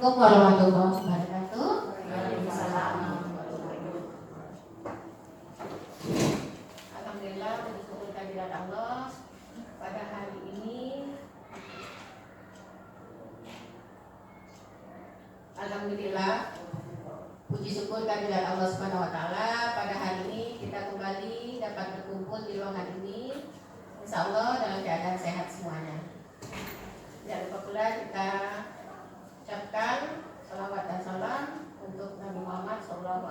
warahmatullahi wabarakatuh. Alhamdulillah, bersyukur kehadirat Allah pada hari ini. Alhamdulillah, puji syukur kehadirat Allah Subhanahu wa taala, pada hari ini kita kembali dapat berkumpul di ruangan ini. Insyaallah dalam keadaan sehat semuanya. Jangan lupa pula kita ucapkan salawat dan salam untuk Nabi Muhammad SAW.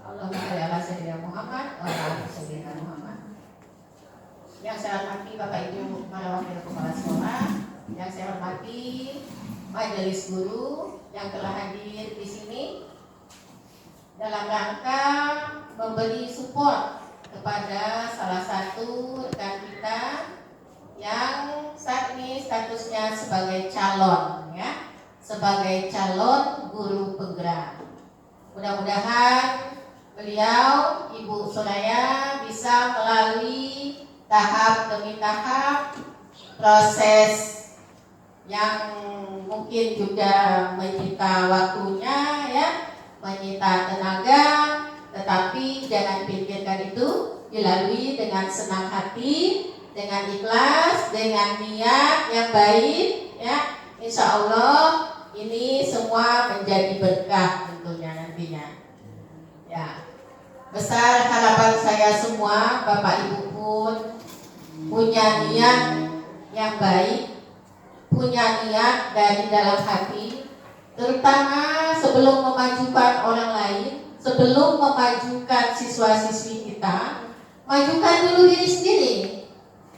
Allahumma shalli ala sayyidina Muhammad wa ala sayyidina Muhammad. Yang saya hormati Bapak Ibu para wakil kepala sekolah, yang saya hormati majelis guru yang telah hadir di sini dalam rangka memberi support kepada salah satu rekan kita yang saat ini statusnya sebagai calon, ya, sebagai calon guru penggerak. Mudah-mudahan beliau, Ibu Soraya, bisa melalui tahap demi tahap proses yang mungkin juga menyita waktunya, ya, menyita tenaga, tetapi jangan pikirkan itu, dilalui dengan senang hati, dengan ikhlas, dengan niat yang baik, ya. Insya Allah ini semua menjadi berkah tentunya nantinya. Ya, besar harapan saya semua, Bapak Ibu pun punya niat yang baik, punya niat dari dalam hati, terutama sebelum memajukan orang lain, sebelum memajukan siswa-siswi kita, majukan dulu diri sendiri,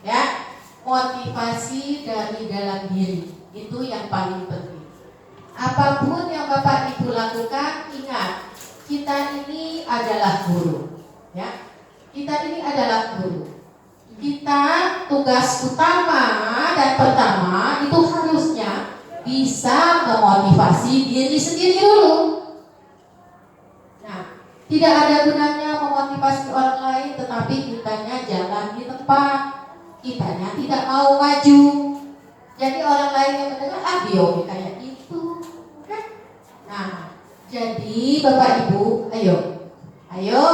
ya. Motivasi dari dalam diri itu yang paling penting. Apapun yang Bapak Ibu lakukan, ingat, kita ini adalah guru, ya. Kita ini adalah guru. Kita tugas utama dan pertama itu harusnya bisa memotivasi diri sendiri dulu. Nah, tidak ada gunanya memotivasi orang lain tetapi kitanya jalan di tempat, kitanya tidak mau maju. Jadi orang lain yang mendengar, dia kayak itu, kan? Nah, jadi Bapak Ibu, ayo,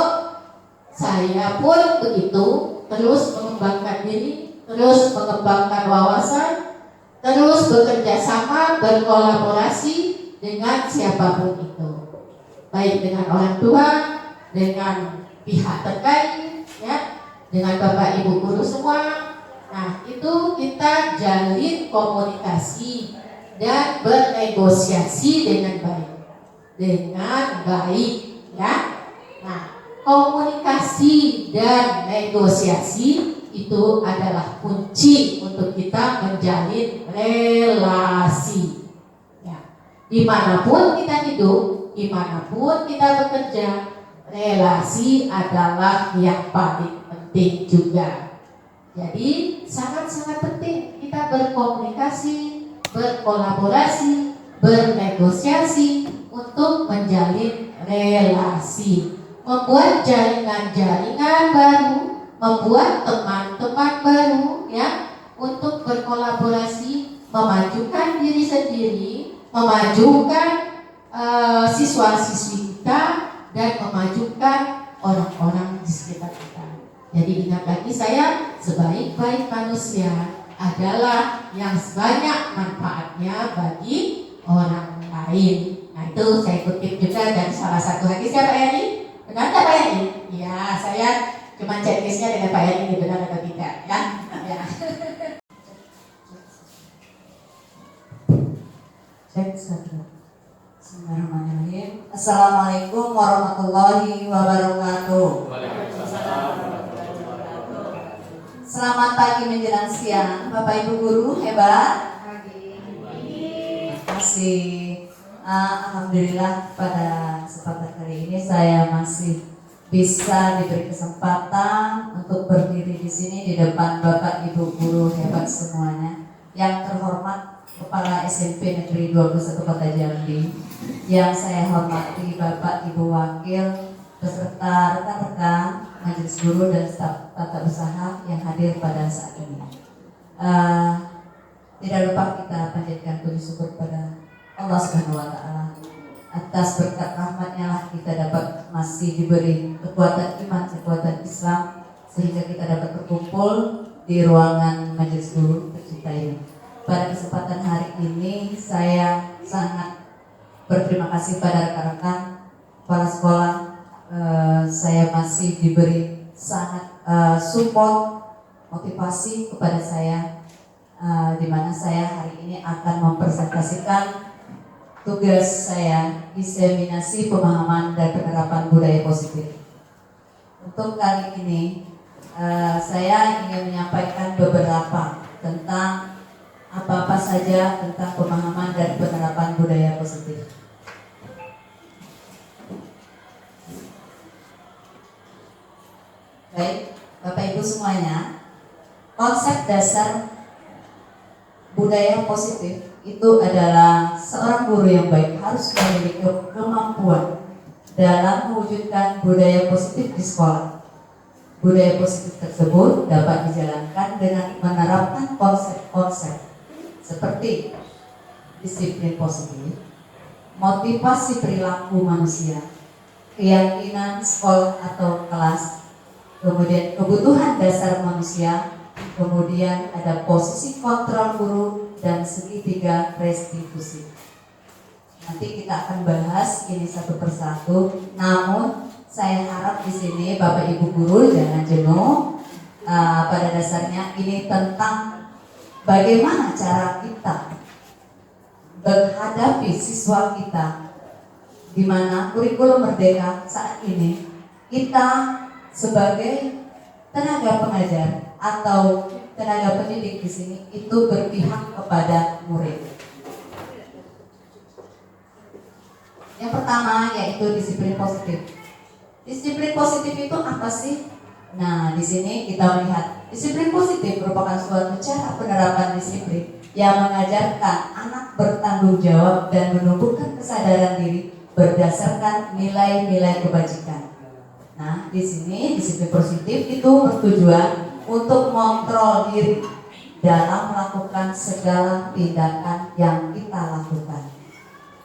saya pun begitu, terus mengembangkan diri, terus mengembangkan wawasan, terus bekerja sama, berkolaborasi dengan siapapun itu, baik dengan orang tua, dengan pihak terkait, ya, dengan Bapak Ibu guru semua. Nah, itu kita jalin komunikasi dan bernegosiasi dengan baik, ya. Nah, komunikasi dan negosiasi itu adalah kunci untuk kita menjalin relasi, ya. Dimanapun kita hidup, dimanapun kita bekerja, relasi adalah yang paling penting juga. Jadi sangat-sangat penting kita berkomunikasi, berkolaborasi, bernegosiasi untuk menjalin relasi, membuat jaringan-jaringan baru, membuat teman-teman baru, ya, untuk berkolaborasi, memajukan diri sendiri, memajukan siswa-siswi kita, dan memajukan orang-orang di sekitar kita. Jadi ingat lagi, saya sebaik-baik manusia adalah yang sebanyak manfaatnya bagi orang lain. Nah, itu saya kutip juga dari salah satu hadis, ya Pak Yani. Benar nggak Pak Yani? Ya, saya cuma checklistnya dengan Pak Yani, benar atau tidak, ya? Ya. Cek satu. Bismillahirrahmanirrahim. Assalamualaikum warahmatullahi wabarakatuh. Selamat pagi menjelang siang, Bapak Ibu guru hebat. Masih alhamdulillah pada kesempatan kali ini saya masih bisa diberi kesempatan untuk berdiri di sini di depan Bapak Ibu guru hebat semuanya. Yang terhormat Kepala SMP Negeri 21 Kota Jambi, yang saya hormati Bapak Ibu Wakil beserta rekan-rekan majelis guru dan staf tata usaha yang hadir pada saat ini. Tidak lupa kita panjatkan puji syukur pada Allah Subhanahu wa Ta'ala. Atas berkat rahmatnya lah kita dapat masih diberi kekuatan iman, kekuatan Islam, sehingga kita dapat berkumpul di ruangan majelis guru tercinta ini. Pada kesempatan hari ini saya sangat berterima kasih pada rekan-rekan kepala sekolah. Saya masih diberi sangat support, motivasi kepada saya, di mana saya hari ini akan mempresentasikan tugas saya, diseminasi pemahaman dan penerapan budaya positif. Untuk kali ini saya ingin menyampaikan beberapa tentang apa-apa saja tentang pemahaman dan penerapan budaya positif. Baik, Bapak Ibu semuanya, konsep dasar budaya positif itu adalah seorang guru yang baik harus memiliki kemampuan dalam mewujudkan budaya positif di sekolah. Budaya positif tersebut dapat dijalankan dengan menerapkan konsep-konsep seperti disiplin positif, motivasi perilaku manusia, keyakinan sekolah atau kelas, kemudian kebutuhan dasar manusia, kemudian ada posisi kontrol guru dan segitiga restitusi. Nanti kita akan bahas ini satu persatu. Namun saya harap di sini Bapak Ibu guru jangan jenuh. Pada dasarnya ini tentang bagaimana cara kita menghadapi siswa kita, di mana kurikulum merdeka saat ini kita sebagai tenaga pengajar atau tenaga pendidik di sini itu berpihak kepada murid. Yang pertama yaitu disiplin positif. Disiplin positif itu apa sih? Nah, di sini kita melihat disiplin positif merupakan suatu cara penerapan disiplin yang mengajarkan anak bertanggung jawab dan menumbuhkan kesadaran diri berdasarkan nilai-nilai kebajikan. Nah, di sini disiplin positif itu bertujuan untuk mengontrol diri dalam melakukan segala tindakan yang kita lakukan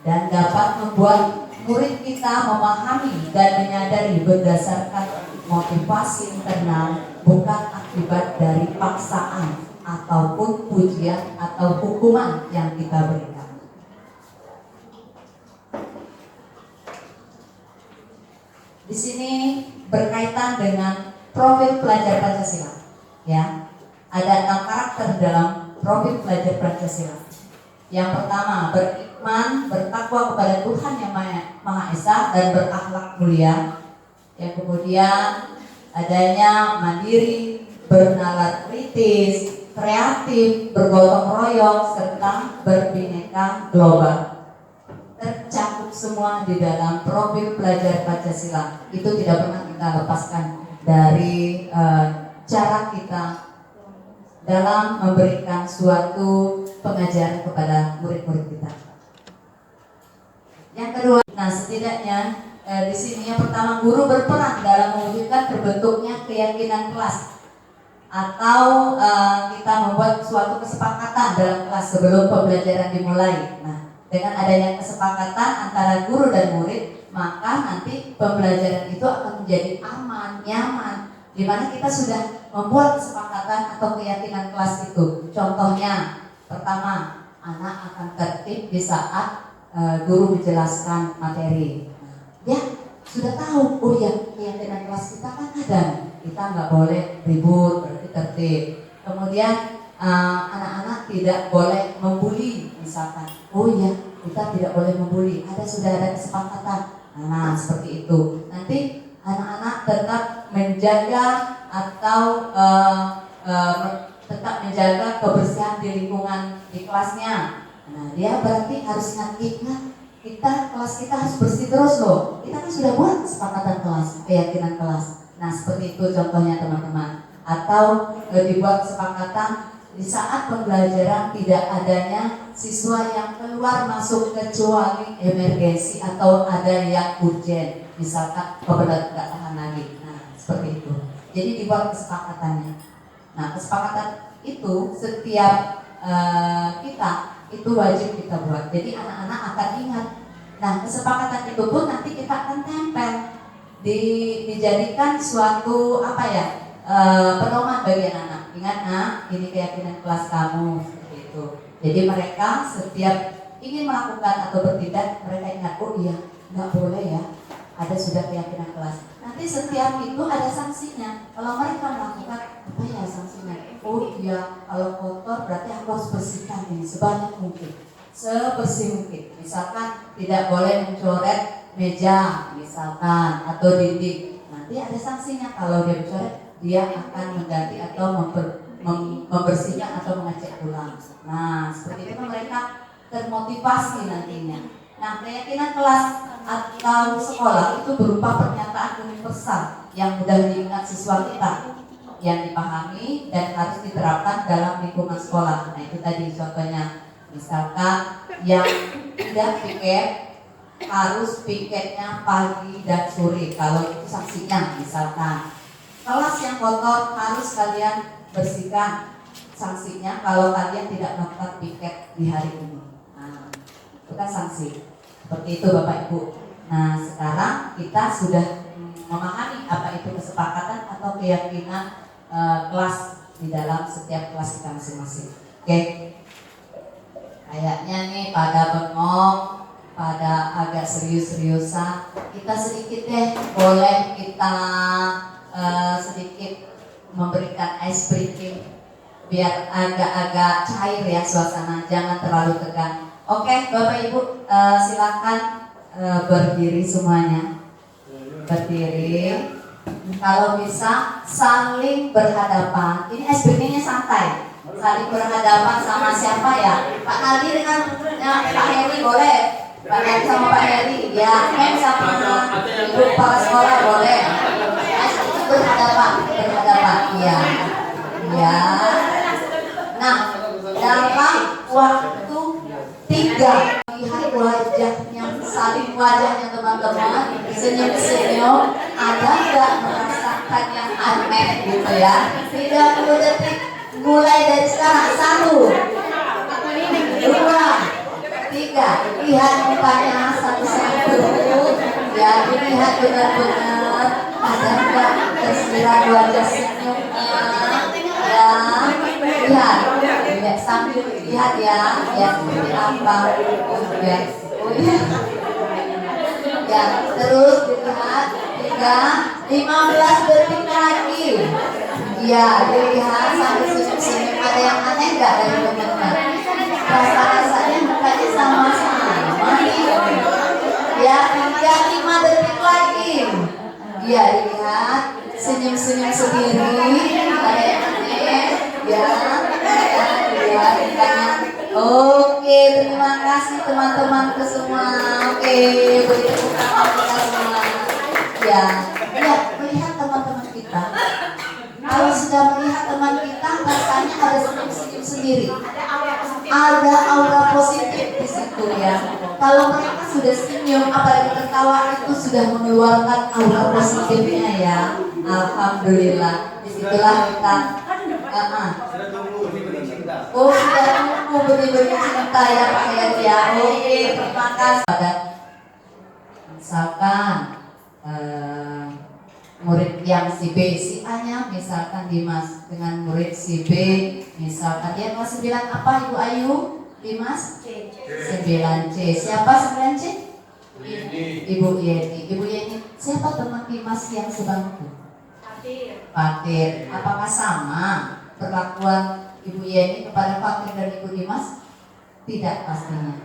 dan dapat membuat murid kita memahami dan menyadari berdasarkan motivasi internal, bukan akibat dari paksaan ataupun pujian atau hukuman yang kita berikan. Di sini berkaitan dengan profil pelajar Pancasila, ya. Ada 6 karakter dalam profil pelajar Pancasila. Yang pertama, beriman, bertakwa kepada Tuhan yang Maha Esa dan berakhlak mulia. Yang kemudian adanya mandiri, bernalar kritis, kreatif, bergotong royong, serta berbineka global. Tercakup semua di dalam profil pelajar Pancasila. Itu tidak pernah kita lepaskan dari cara kita dalam memberikan suatu pengajaran kepada murid-murid kita. Yang kedua, nah setidaknya di sini yang pertama, guru berperan dalam mewujudkan terbentuknya keyakinan kelas atau kita membuat suatu kesepakatan dalam kelas sebelum pembelajaran dimulai. Nah, dengan adanya kesepakatan antara guru dan murid, maka nanti pembelajaran itu akan menjadi aman, nyaman, di mana kita sudah membuat kesepakatan atau keyakinan kelas itu. Contohnya, pertama, anak akan tertib di saat guru menjelaskan materi. Ya, sudah tahu, oh ya, keyakinan kelas kita kan ada, kita nggak boleh ribut, berarti tertib. Kemudian anak-anak tidak boleh membuli, misalkan, oh ya, kita tidak boleh membuli, sudah ada kesepakatan. Nah, seperti itu. Nanti anak-anak tetap menjaga atau tetap menjaga kebersihan di lingkungan di kelasnya. Nah, dia berarti harus ingat, kelas kita harus bersih terus loh. Kita kan sudah buat kesepakatan kelas, keyakinan kelas. Nah, seperti itu contohnya teman-teman. Atau dibuat kesepakatan di saat pembelajaran tidak adanya siswa yang keluar masuk kecuali emergensi atau ada yang urgent, misalkan kebetulan tidak tahan lagi. Nah, seperti itu. Jadi dibuat kesepakatannya. Nah, kesepakatan itu setiap kita itu wajib kita buat. Jadi anak-anak akan ingat. Nah, kesepakatan itu pun nanti kita akan tempel, dijadikan suatu pedoman bagi anak-anak. Ingat nak, ini keyakinan kelas kamu, seperti itu. Jadi mereka setiap ingin melakukan atau bertindak, mereka ingat, oh iya, nggak boleh ya, ada sudah keyakinan kelas. Nanti setiap itu ada sanksinya. Kalau mereka melakukan, apa ya sanksinya? Oh iya, kalau kotor berarti aku harus bersihkan ini sebanyak mungkin, sebersih mungkin. Misalkan tidak boleh mencoret meja, misalkan, atau dinding. Nanti ada sanksinya. Kalau dia mencoret, dia akan mengganti atau membersihkan atau mengecek ulang. Nah, seperti itu mereka termotivasi nantinya. Nah, keyakinan kelas atau sekolah itu berupa pernyataan universal yang mudah diingat siswa kita, yang dipahami dan harus diterapkan dalam lingkungan sekolah. Nah, itu tadi contohnya. Misalkan yang tidak piket, harus piketnya pagi dan sore. Kalau itu sanksinya, misalkan kelas yang kotor harus kalian bersihkan, sanksinya kalau kalian tidak melakukan piket di hari ini. Nah, itu kan sanksi. Seperti itu Bapak Ibu. Nah, sekarang kita sudah memahami apa itu kesepakatan atau keyakinan kelas di dalam setiap kelas kita masing-masing. Oke. Kayaknya nih pada bengong, pada agak serius-seriusan. Kita sedikit deh, boleh kita sedikit memberikan ice breaking biar agak-agak cair ya suasana, jangan terlalu tegang. Oke, Bapak Ibu silakan berdiri semuanya. Berdiri. Kalau bisa saling berhadapan. Ini ice breakingnya santai. Saling berhadapan sama siapa ya? Pak Nadi dengan Pak Heri boleh. Pak Nadi sama Pak Heri. Ya, sama Ibu kepala sekolah boleh. Berhadapan. Iya. Ya. Nah, dalam waktu 3 lihat wajahnya, saling wajahnya teman-teman, senyum-senyum. Ada nggak merasakan yang aneh gitu ya? 30 detik mulai dari sekarang. 1, 2, 3. Lihat mukanya satu-satu. Ya, dilihat benar-benar. Ada nggak tersirat wajah senyumnya? Ya, lihat sambil lihat ya seperti apa. Ya, terus dilihat 15 detik lagi. Ya, dilihat sambil senyum-senyum. Ada yang aneh nggak dari teman-teman? Rasa-rasanya mukanya sama-sama. Ya, 5 detik lagi. Ya, dilihat senyum-senyum sendiri. Ada yang aneh? Ya, oke, terima kasih teman-temanku semua. Oke, beri tepuk tangan kita semua. Ya, melihat teman-teman kita. Kalau sudah melihat teman kita, rasanya ada senyum-senyum sendiri. Ada aura positif di situ ya. Kalau mereka sudah senyum, apalagi tertawa, itu sudah mengeluarkan aura positifnya ya. Alhamdulillah. Disitulah kita. Oh, sudah tunggu benih-benih cinta ya Pak Heri ya. Oke, terima kasih. Misalkan murid yang si B, si A-nya misalkan Dimas dengan murid si B, misalkan dia kelas 9 apa Ibu Ayu? Dimas? 9C. Siapa 9C? Ibu Yeni. Ibu Yeni, siapa teman Dimas yang sebangku? Fatir. Apakah sama perlakuan Ibu Yeni kepada Fatir dan Ibu Dimas? Tidak pastinya,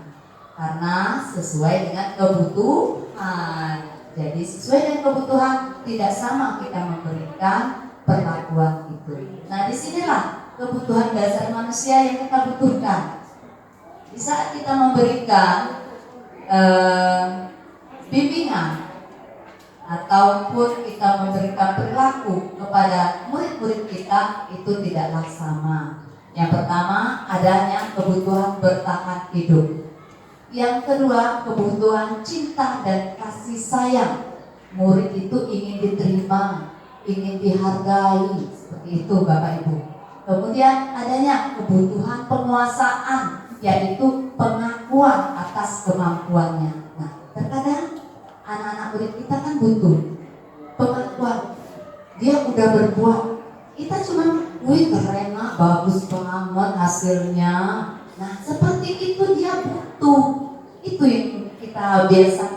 karena sesuai dengan kebutuhan. Jadi sesuai dengan kebutuhan, tidak sama kita memberikan perlakuan itu. Nah, disinilah kebutuhan dasar manusia yang kita butuhkan. Di saat kita memberikan bimbingan ataupun kita memberikan perilaku kepada murid-murid kita, itu tidaklah sama. Yang pertama, adanya kebutuhan bertahan hidup. Yang kedua, kebutuhan cinta dan kasih sayang. Murid itu ingin diterima, ingin dihargai, seperti itu Bapak Ibu. Kemudian adanya kebutuhan penguasaan. yaitu pengakuan atas kemampuannya. Nah, terkadang anak-anak murid kita kan butuh pengakuan. Dia udah berbuat, kita cuma, wih keren nak, bagus banget hasilnya. Nah, seperti itu dia butuh. Itu yang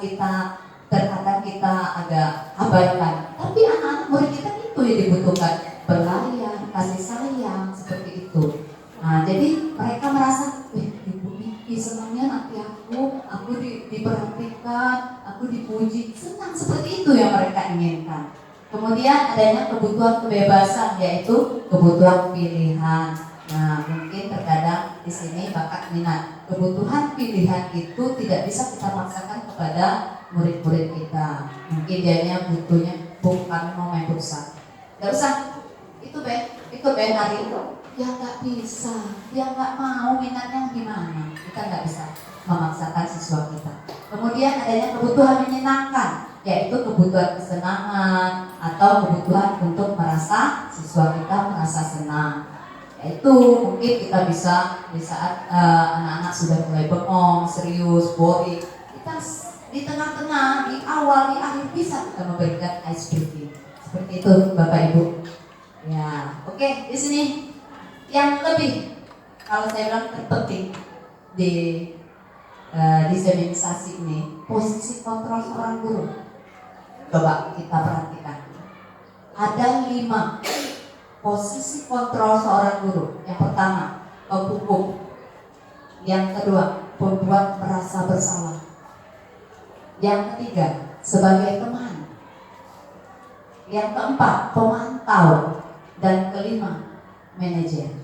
kita terkadang kita agak abaikan. Tapi anak-anak murid kita itu yang dibutuhkan, pelayan, kasih sayang, seperti itu. Nah, jadi mereka merasa, Ibu Niki senangnya nanti aku diperhatikan, aku dipuji, senang, seperti itu yang mereka inginkan. Kemudian adanya kebutuhan kebebasan, yaitu kebutuhan pilihan. Nah, mungkin terkadang di sini bakat minat. Kebutuhan pilihan itu tidak bisa kita paksakan kepada murid-murid kita. Mungkin dianya butuhnya, Bu, kami mau main futsal. Gak usah, ikut Ben hari itu. Ya nggak bisa, dia nggak mau, minatnya gimana? Kita nggak bisa memaksakan siswa kita. Kemudian adanya kebutuhan menyenangkan, yaitu kebutuhan kesenangan atau kebutuhan untuk merasa siswa kita merasa senang. Yaitu mungkin kita bisa di saat anak-anak sudah mulai bengong, serius, boring, kita di tengah-tengah, di awal, di akhir bisa kita memberikan ice breaking. Seperti itu Bapak Ibu. Ya, oke, di sini yang lebih, kalau saya bilang terpenting di diseminisasi ini, posisi kontrol seorang guru. Coba kita perhatikan. Ada 5 posisi kontrol seorang guru. Yang pertama, penghukum. Yang kedua, pembuat merasa bersalah. Yang ketiga, sebagai teman. Yang keempat, pemantau. Dan kelima, manajer.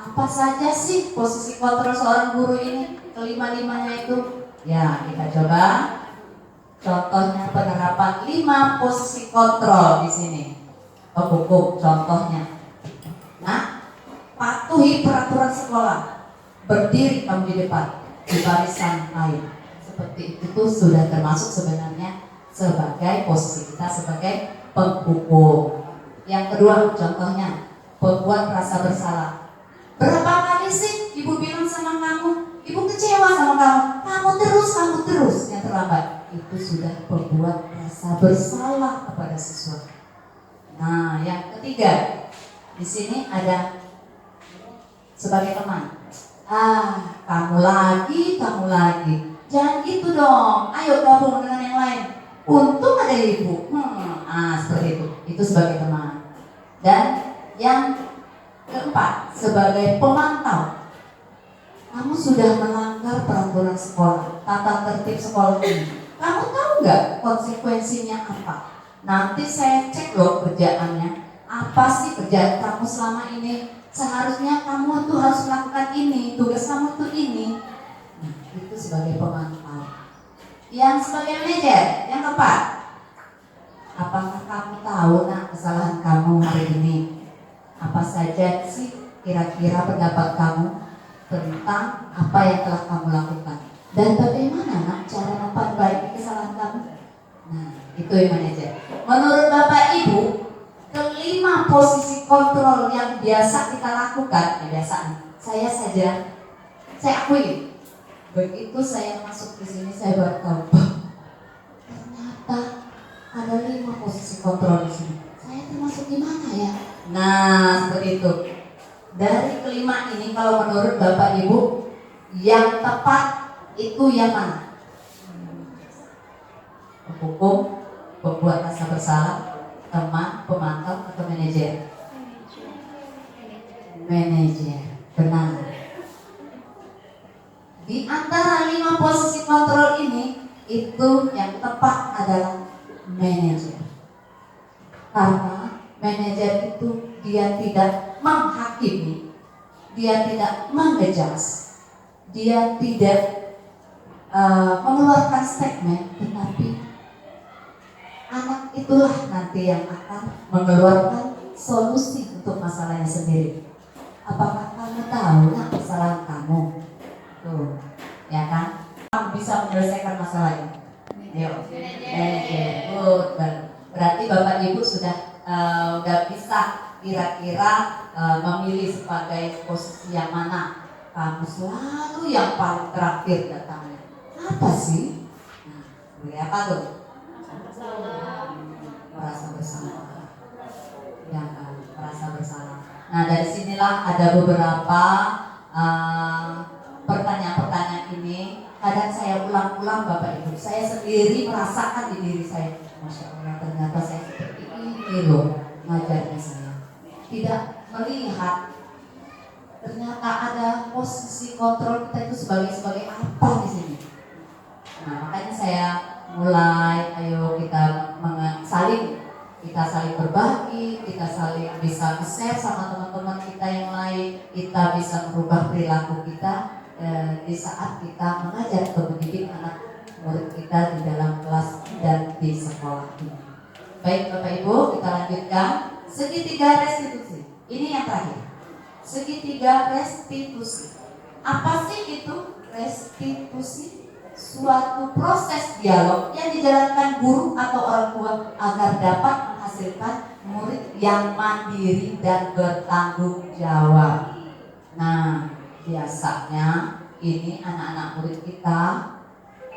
Apa saja sih posisi kontrol seorang guru ini? Kelima-limanya itu. Ya, kita coba. Contohnya penerapan 5 posisi kontrol di sini. Hukum contohnya. Nah, patuhi peraturan sekolah. Berdiri kamu di depan, di barisan lain. Seperti itu sudah termasuk sebenarnya sebagai posisi kita sebagai penghukum. Yang kedua, contohnya pembuat rasa bersalah. Berapa kali sih ibu bilang sama kamu, ibu kecewa sama kamu terus yang terlambat. Itu sudah pembuat rasa bersalah kepada siswa. Nah, yang ketiga, di sini ada sebagai teman. Kamu lagi. Jangan gitu dong. Ayo gabung dengan yang lain. Untung ada ibu. Seperti itu. Itu sebagai teman. Dan yang keempat, sebagai pemantau. Kamu sudah melanggar peraturan sekolah, tata tertib sekolah ini. Kamu tahu nggak konsekuensinya apa? Nanti saya cek loh kerjaannya. Apa sih kerjaan kamu selama ini? Seharusnya kamu tuh harus melakukan ini, tugas kamu tuh ini. Nah, itu sebagai pemantau. Yang sebagai manajer, yang keempat, apakah kamu tahu kesalahan kamu hari ini? Apa saja sih kira-kira pendapat kamu tentang apa yang telah kamu lakukan? Dan bagaimana cara memperbaiki kesalahan kamu? Nah, itu yang manajer. Menurut Bapak Ibu, kelima posisi kontrol yang biasa kita lakukan, saya akui. Begitu saya masuk di sini, saya baru tahu, ternyata ada 5 posisi kontrol di sini. Saya termasuk di mana ya? Nah, seperti itu. Dari kelima ini, kalau menurut Bapak Ibu, yang tepat itu yang mana? Hukum, pembuat rasa bersalah, teman, pemantau, atau manajer? Manajer, benar. Di antara 5 posisi kontrol ini, itu yang tepat adalah manajer. Karena manajer itu dia tidak menghakimi, dia tidak mengejudge, dia tidak mengeluarkan statement, tetapi anak itulah nanti yang akan mengeluarkan solusi untuk masalahnya sendiri. Apakah kamu tahu kesalahan kamu? Tuh, ya kan? Kamu bisa menyelesaikan masalahnya. Ayo, manajer. Berarti Bapak Ibu sudah bisa kira-kira memilih sebagai posisi yang mana. kamu selalu yang paling terakhir datangnya. Apa sih? Nah, boleh apa tuh? Merasa bersalah. Ya kan, merasa bersalah. Nah, dari sinilah ada beberapa pertanyaan-pertanyaan ini. Kadang saya ulang-ulang Bapak Ibu. Saya sendiri merasakan di diri saya. Masya Allah, ternyata saya seperti ini loh ngajarnya saya. Tidak melihat ternyata ada posisi kontrol kita itu sebagai apa di sini. Nah, makanya saya mulai, ayo kita saling berbagi, kita saling bisa share sama teman-teman kita yang lain, kita bisa merubah perilaku kita di saat kita mengajar atau mendidik anak murid kita di dalam kelas dan di sekolah ini. Baik Bapak Ibu, kita lanjutkan segitiga restitusi. Ini yang terakhir. Segitiga restitusi. Apa sih itu restitusi? Suatu proses dialog yang dijalankan guru atau orang tua agar dapat menghasilkan murid yang mandiri dan bertanggung jawab. Nah, biasanya ini anak-anak murid kita,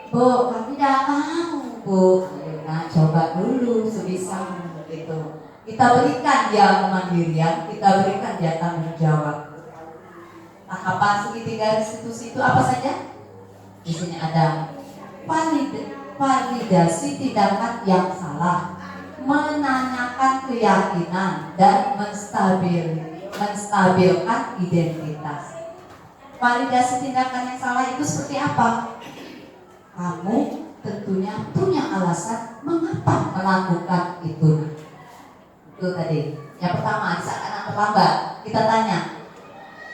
Bu, kami tidak tahu, Bu. Nah, coba dulu sebisa gitu. Kita berikan dia kemandirian, kita berikan dia tanggung jawab. Tahapan segitiga restitusi itu apa saja? Di sini ada validasi tindakan yang salah, menanyakan keyakinan dan menstabilkan identitas. Validasi tindakan yang salah itu seperti apa? Kamu tentunya punya alasan mengapa melakukan itu. Itu tadi. Yang pertama, saat anak terlambat, kita tanya,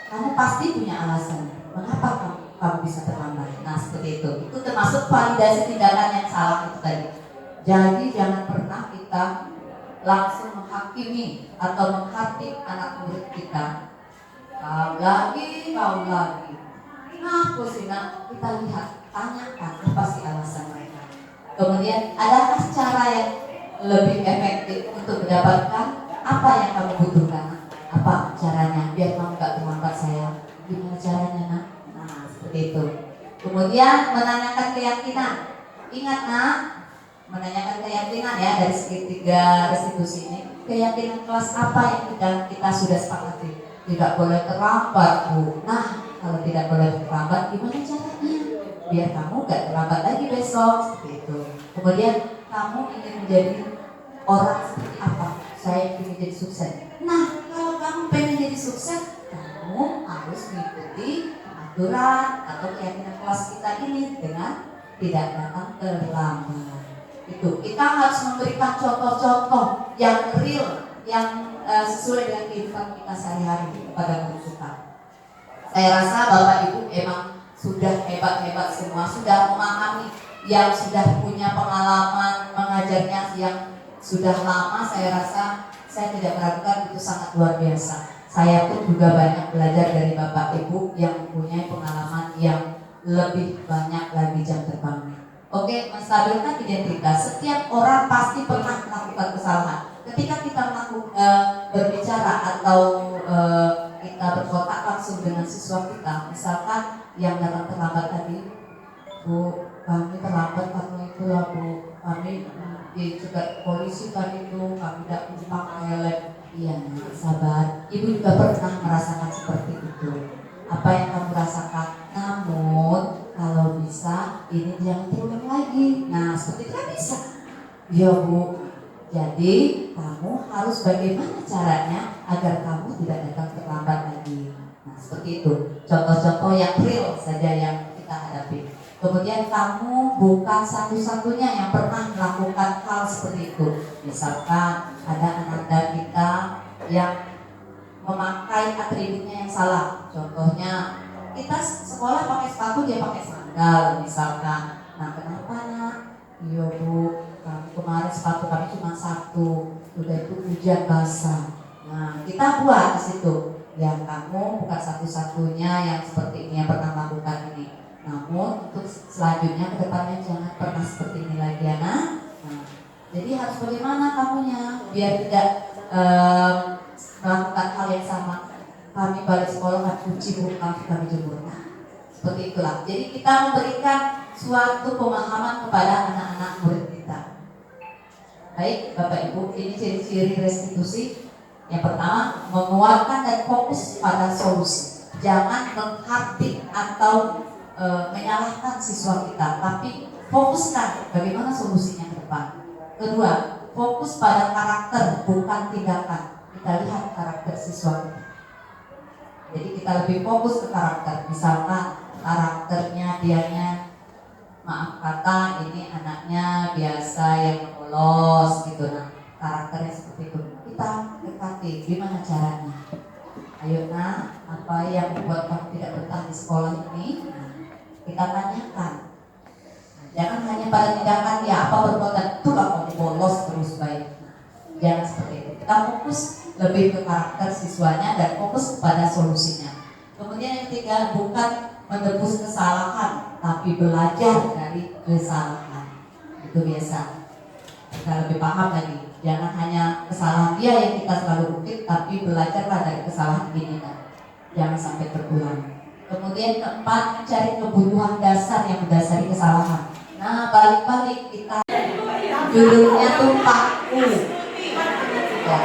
kamu pasti punya alasan mengapa kamu bisa terlambat. Nah, seperti itu. Itu termasuk validasi tindakan yang salah itu tadi. Jadi jangan pernah kita langsung menghakimi atau menghatim anak murid kita. Kau lagi. Ngaku sih nak? Kita lihat, tanyakan apa sih alasan mereka. Kemudian adakah cara yang lebih efektif untuk mendapatkan apa yang kamu butuhkan? Apa caranya biar kamu gak terlambat sayang? Gimana caranya nak? Nah, seperti itu. Kemudian menanyakan keyakinan. Ingat nak, menanyakan keyakinan ya dari segitiga restitusi ini. Keyakinan kelas apa yang kita sudah sepakati? Tidak boleh terlambat, Bu. Nah, kalau tidak boleh terlambat, gimana caranya? Biar kamu gak terlambat lagi besok, seperti itu. Kemudian kamu ingin menjadi orang seperti apa? Saya ingin jadi sukses. Nah, kalau kamu pengen jadi sukses, kamu harus mengikuti aturan atau keyakinan kelas kita ini dengan tidak datang terlambat. Itu kita harus memberikan contoh-contoh yang real, yang sesuai dengan kehidupan kita sehari-hari kepada murid kita. Saya rasa Bapak Ibu emang sudah hebat-hebat semua, sudah memahami, yang sudah punya pengalaman mengajarnya yang sudah lama. Saya rasa saya tidak meragukan itu sangat luar biasa. Saya pun juga banyak belajar dari Bapak Ibu yang mempunyai pengalaman yang lebih banyak lagi jam terbangnya. Oke, menstabilkan identitas. Setiap orang pasti pernah melakukan kesalahan. Ketika kita berbicara atau kita berkontak langsung dengan siswa kita, misalkan yang datang terlambat tadi, Bu, kami terlambat karena itulah Bu, kami dicegat polisi tadi itu, kami tidak pakai helm. Iya, sabar. Ibu juga pernah merasakan seperti itu. Apa yang kamu rasakan? Namun kalau bisa ini jangan terulang lagi. Nah, seperti itu kan bisa. Ya Bu. Jadi kamu harus bagaimana caranya agar kamu tidak datang terlambat lagi. Nah, seperti itu. Contoh-contoh yang real saja yang kita hadapi. Kemudian kamu bukan satu-satunya yang pernah melakukan hal seperti itu. Misalkan ada anak kita yang memakai atributnya yang salah. Contohnya kita sekolah pakai sepatu, dia pakai sandal misalkan. Nah, kenapa nak? Iya Bu, kemarin sepatu kami cuma satu, udah itu hujan basah. Nah, kita buat di situ. Ya, kamu bukan satu-satunya yang seperti ini yang pernah melakukan ini. Namun untuk selanjutnya ke depannya jangan pernah seperti ini lagi ya nak. Nah, jadi harus bagaimana kamunya biar tidak melakukan hal yang sama. kami balik sekolah kami cuci buku kami jemur. Nah, seperti itulah. Jadi kita memberikan suatu pemahaman kepada anak-anak murid kita. Baik Bapak Ibu, ini ciri-ciri restitusi. Yang pertama, menguatkan dan fokus pada solusi. Jangan menghardik atau menyalahkan siswa kita, tapi fokuskan bagaimana solusinya ke depan. Kedua, fokus pada karakter bukan tindakan. Kita lihat karakter siswa kita. Jadi kita lebih fokus ke karakter. Misalkan karakternya dianya, maaf kata, ini anaknya biasa yang polos gitu. Nah, karakternya seperti itu. Kita dekati gimana caranya. Ayo nak, apa yang membuat kamu tidak betah di sekolah ini? Nah, kita tanyakan. Jangan hanya pada tindakan ya apa perbuatan itulah kamu bolos terus baik. Jangan seperti itu. Kita fokus lebih ke karakter siswanya dan fokus pada solusinya. Kemudian yang ketiga, bukan menebus kesalahan, tapi belajar dari kesalahan. Itu biasa. Kita lebih paham lagi. Jangan hanya kesalahan dia yang kita selalu ukit, tapi belajarlah dari kesalahan ini. Jangan sampai terulang. Kemudian keempat, mencari kebutuhan dasar yang mendasari kesalahan. Nah, balik-balik kita judulnya tuh paku. Ya.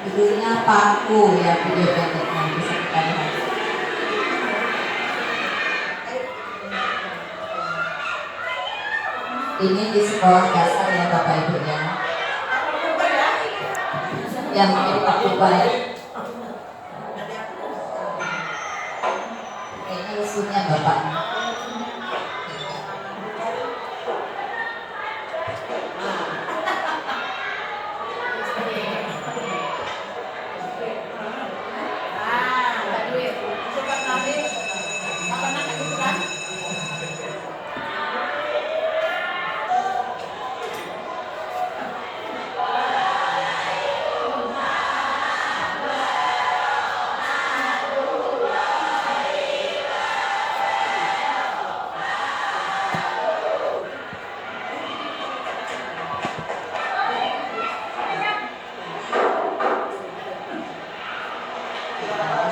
Judulnya paku ya, video pendeknya bisa kita lihat. Ini di sekolah dasar ya Bapak Ibu ya. Yang ini paku baik. Ini usulnya Bapak.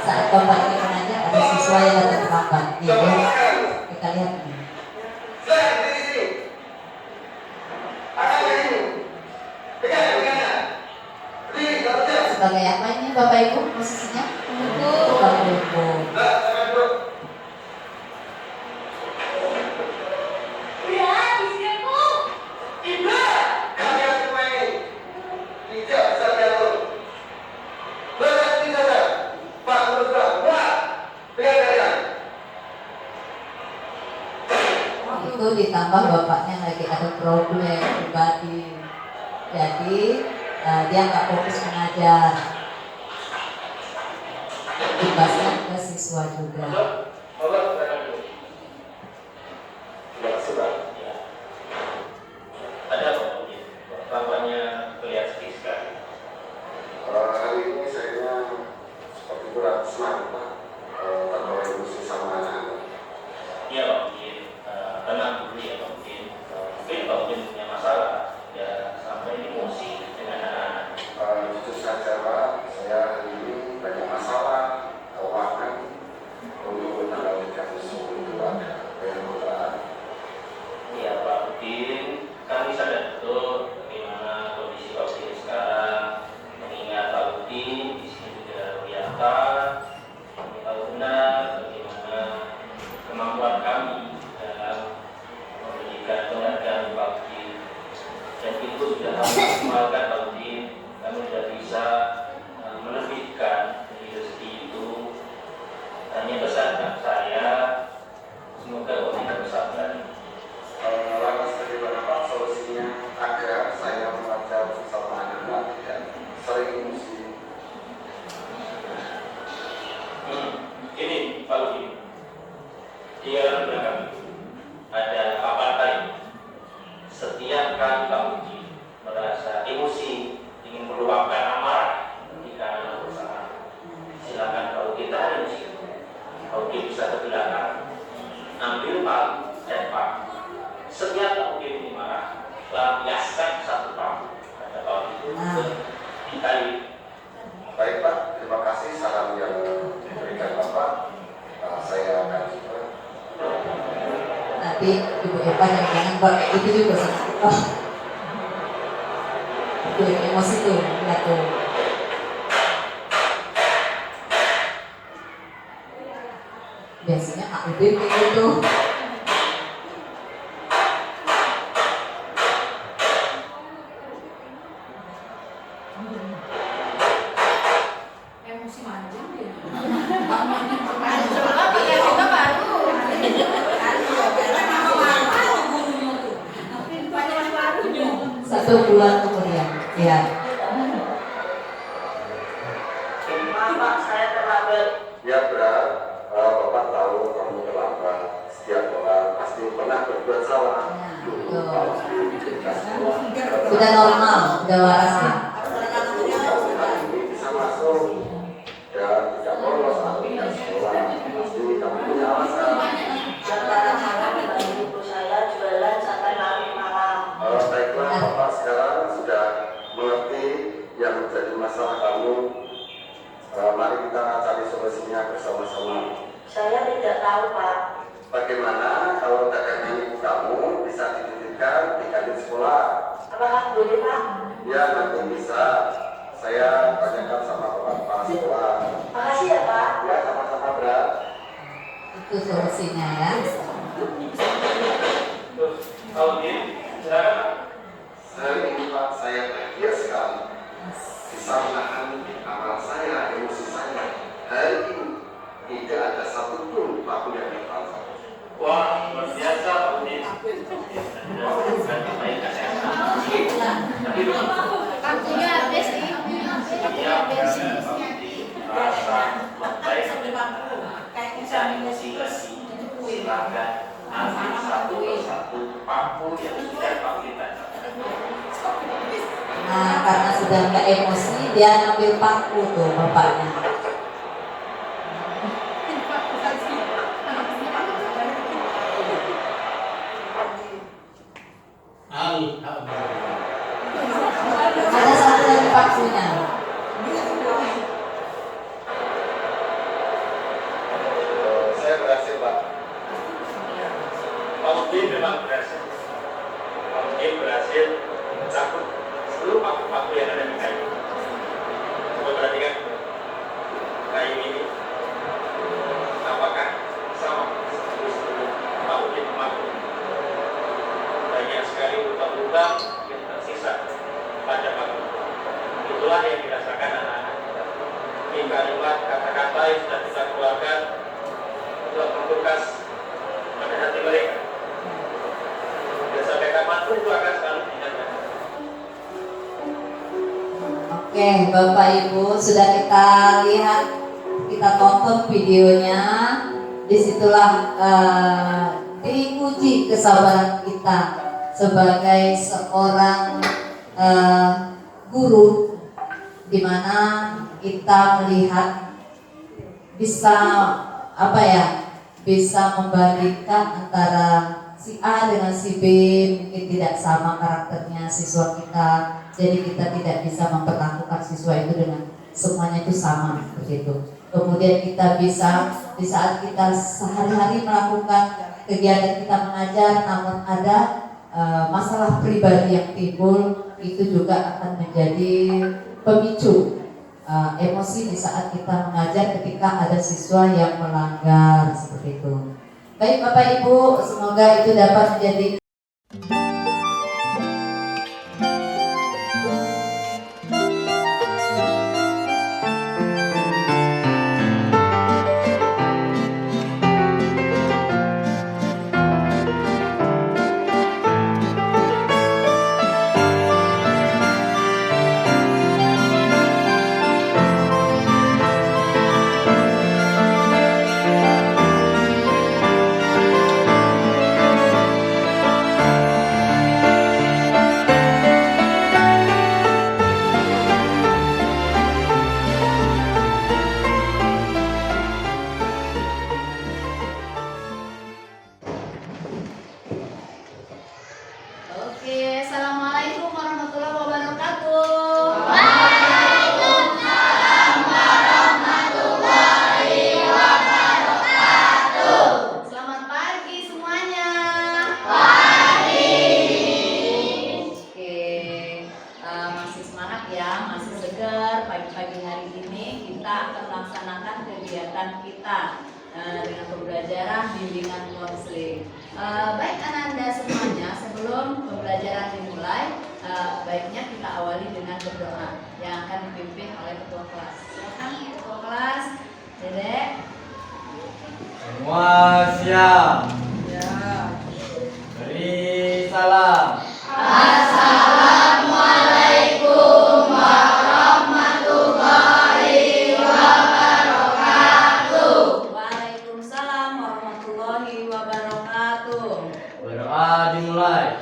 Saat Bapak ini mengajar ada siswa yang datang terlambat. Ya, kita lihat ini. Sebagai apa ini Bapak Ibu posisinya? Guru. Itu ditambah bapaknya lagi ada problem pribadi, jadi dia nggak fokus mengajar, imbasnya ke siswa juga. Ada apa mungkin? Bapaknya kelihatan sedih sekali. Hari ini saya seperti berat senang Pak, terkoordinasi sama anak-anak. Iya Pak mungkin tenang dulu ya Pak mungkin. Mungkin Pak mungkin punya masalah ya sampai emosi dengan anak-anak. Jujur saja Pak, saya hari ini banyak masalah keuangan untuk menangani semua itu ada kebutuhan. Iya Pak mungkin kami sadar betul bagaimana kondisi Pak Udin sekarang. Mengingat Pak Udin di sini juga Wiata, kami tahu benar bagaimana kemampuan kami dalam memberikan penghargaan Pak Udin. Dan itu sudah kami maksimalkan Pak Udin. Kami sudah bisa menerbitkan dari rezeki itu. Hanya pesan saya, semoga Pak Udin bersabar. Lantas bagaimana Pak solusinya agar saya mengajar bersama anak-anak dan sering emosi? Ini Pak Udin, di belakang ada papan lain. Setiap kali Pak Udin merasa emosi, ingin meluapkan amarah ketika anak bersama, silakan Pak Udin tahan emosi. Pak Udin bisa ke belakang, ambil palu dan paku. Setiap Pak Udin ini marah, lampiaskan satu paku. Ada Pak Udin ditarik. Baik Pak, nanti Ibu Eva jangan buat kayak gitu juga sama kita. Itu yang emosi tuh, lihat tuh. Biasanya Kak Udin kayak gitu. Emosi manja ya. Iya, kita baru. Satu bulan kemudian, ya. Maaf Pak, saya terlambat. Ya berat, Bapak tahu kamu terlambat. Setiap orang pasti pernah berbuat salah. Sudah normal, sudah waras ya. Hari ini bisa masuk dan tidak bolos atau tidak sekolah. Pasti kamu punya alasan. Ibu saya jualan sampai larut malam. Baiklah, Bapak sekarang sudah mengerti yang menjadi masalah kamu. Mari kita cari solusinya bersama-sama. Saya tidak tahu Pak. Bagaimana kalau dagangan ibu kamu bisa dititipkan di kantin sekolah? Apakah boleh Pak? Ya nanti bisa. Saya tanyakan sama bapak sekolah. Makasih ya Pak. Ya sama-sama berat. Itu solusinya ya. Terus, kalau ini, silakan Pak. Hari ini Pak saya bahagia sekali bisa menahan amarah saya, emosi saya. Hari ini tidak ada satupun paku yang ditangkap. Wah, luar biasa Pak Udin. Berarti baik kesehatan. Tapi Waktunya habis nih. ya, rasa baik Kayak emosi silakan ambil satu persatu paku yang sudah Pak Udin tancapkan. Nah, karena sudah nggak emosi, dia ngambil paku tuh bapaknya. Ada satu lagi pakunya. Saya berhasil Pak. Pak Udin memang berhasil. Pak Udin berhasil mencabut seluruh paku-paku yang ada di kayu. Coba perhatikan kayu ini. Apakah sama seperti Pak Udin memaku? Banyak sekali lubang-lubang yang tersisa pada paku. Itulah yang dirasakan anak-anak kita. Ini kalimat kata-kata yang sudah kita keluarkan untuk membekas pada hati mereka. Dan sampai kapanpun itu akan selalu diingatkan. Oke, Bapak Ibu sudah kita lihat, kita tonton videonya. Disitulah diuji kesabaran kita sebagai seorang guru, di mana kita melihat bisa bisa membandingkan antara si A dengan si B, mungkin tidak sama karakternya siswa kita, jadi kita tidak bisa memperlakukan siswa itu dengan semuanya itu sama begitu. Kemudian kita bisa di saat kita sehari-hari melakukan kegiatan kita mengajar, namun ada masalah pribadi yang timbul, itu juga akan menjadi pemicu emosi di saat kita mengajar ketika ada siswa yang melanggar seperti itu. Baik Bapak Ibu, semoga itu dapat menjadi kita dengan pembelajaran bimbingan konseling. Baik Ananda semuanya, sebelum pembelajaran dimulai, baiknya kita awali dengan berdoa yang akan dipimpin oleh ketua kelas. Silakan ketua kelas, Dedek. Semua siap. Ya. Beri salam. Assalamualaikum warahmatullahi wabarakatuh. Waalaikumsalam warahmatullahi wabarakatuh. Berdoa dimulai.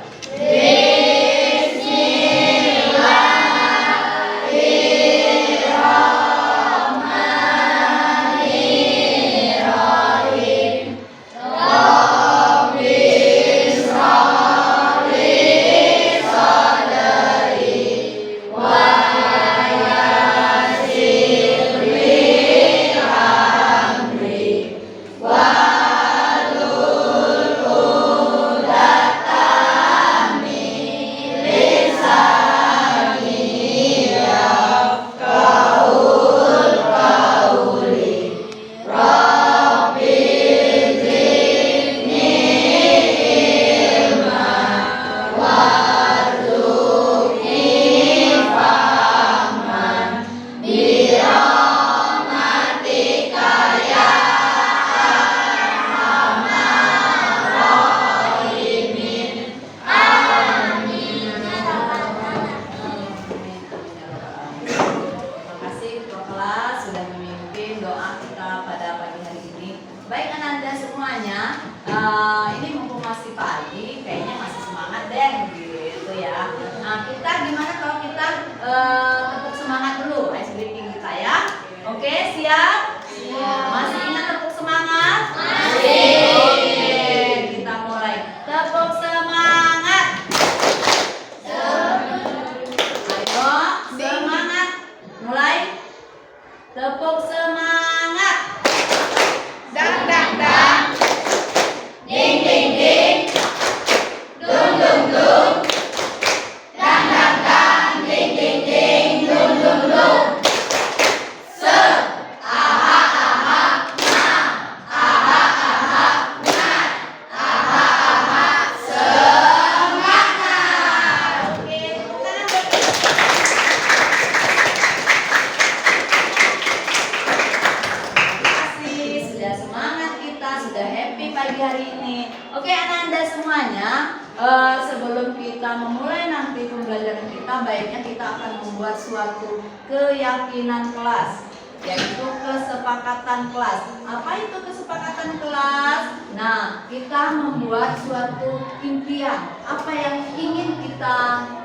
Sebelum kita memulai nanti pembelajaran kita, baiknya kita akan membuat suatu keyakinan kelas, yaitu kesepakatan kelas. Apa itu kesepakatan kelas? Nah, kita membuat suatu impian, apa yang ingin kita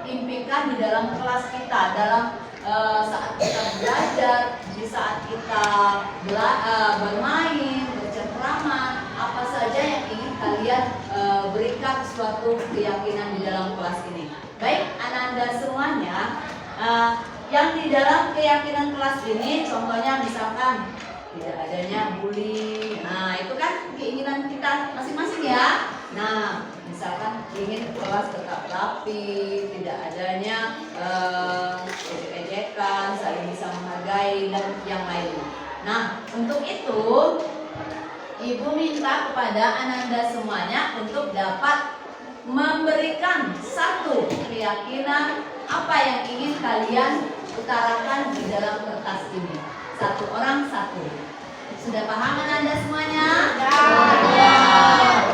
impikan di dalam kelas kita, dalam saat kita belajar, di saat kita bermain, bercengkrama, apa saja yang ingin kalian berikan suatu keyakinan di dalam kelas ini. Baik, Ananda semuanya, yang di dalam keyakinan kelas ini, contohnya misalkan tidak adanya bully. Nah, itu kan keinginan kita masing-masing ya. Nah, misalkan ingin kelas tetap rapi, tidak adanya ejek-ejekan, saling bisa menghargai dan yang lainnya. Nah, untuk itu Ibu minta kepada Ananda semuanya untuk dapat memberikan satu keyakinan apa yang ingin kalian utarakan di dalam kertas ini. Satu orang satu. Sudah paham Ananda semuanya? Ya.